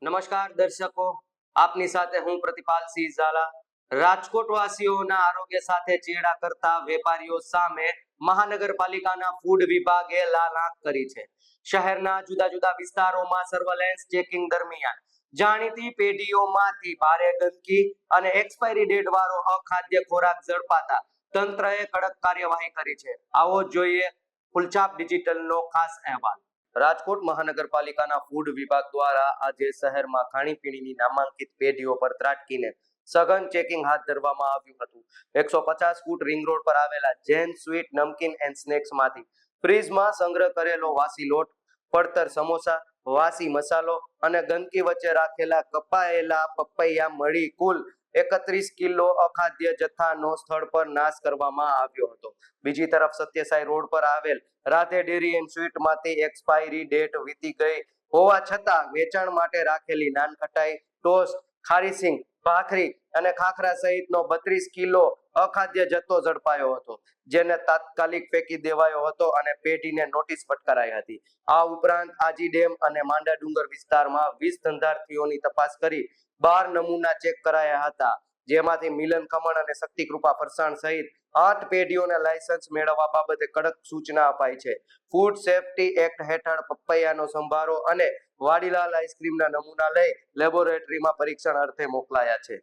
નમસ્કાર દર્શકો, આપની સાથે હું પ્રતિપાલ સિંહ ઝાલા. રાજકોટ વાસીઓના આરોગ્ય સાથે ચેડા કરતા વેપારીઓ સામે મહાનગરપાલિકાના ફૂડ વિભાગે લાલ આંખ કરી છે. શહેરના જુદા જુદા વિસ્તારોમાં સર્વેલન્સ ચેકિંગ દરમિયાન જાણીતી પેઢીઓમાંથી ભારે ગંદકી અને એક્સપાયરી ડેટ વાળો અખાદ્ય ખોરાક ઝડપાતા તંત્રએ કડક કાર્યવાહી કરી છે. આવો જોઈએ ફૂલછાપ ડિજિટલનો ખાસ અહેવાલ. રાજકોટ મહાનગરપાલિકાના ફૂડ વિભાગ દ્વારા આજે શહેરમાં ખાણીપીણીની નામાંકિત પેઢીઓ પર ત્રાટકીને સઘન ચેકિંગ હાથ ધરવામાં આવ્યું હતું. 150 ફૂટ રિંગ રોડ પર આવેલા જૈન સ્વીટ નમકીન એન્ડ સ્નેક્સમાંથી ફ્રીજમાં સંગ્રહ કરેલો વાસી લોટ, પડતર સમોસા, વાસી મસાલો અને ગંદકી વચ્ચે રાખેલા કપાયેલા પપૈયા મળી કુલ 31 કિલો અખાદ્ય જથ્થાનો સ્થળ પર નાશ કરવામાં આવ્યો હતો. બીજી તરફ સત્યસાઈ રોડ પર આવેલ રાધે ડેરી એન્ડ સ્વીટમાંથી એક્સપાયરી ડેટ વીતી ગઈ હોવા છતાં વેચાણ માટે રાખેલી નાનખટાઈ, ટોસ્ટ, ખારીસિંગ, ભાખરી અને ખાખરા સહિતનો 32 કિલો અખાદ્ય જથ્થો ઝડપાયો હતો, જેને તાત્કાલિક ફેંકી દેવાયો હતો અને પેઢીને નોટિસ ફટકારાઈ હતી. આ ઉપરાંત આજી ડેમ અને માંડા ડુંગર વિસ્તારમાં 20 ધંધાર્થીઓની તપાસ કરી 12 નમૂના ચેક કરાયા હતા, જેમાંથી મિલન ખમણ અને શક્તિકૃપા ફરસાણ સહિત 8 પેઢીઓને લાયસન્સ મેળવવા બાબતે કડક સૂચના અપાઈ છે. ફૂડ સેફ્ટી એક્ટ હેઠળ પપૈયાનો સંભારો અને વાડીલાલ આઈસ્ક્રીમના નમૂના લઈ લેબોરેટરીમાં પરીક્ષણ અર્થે મોકલાયા છે.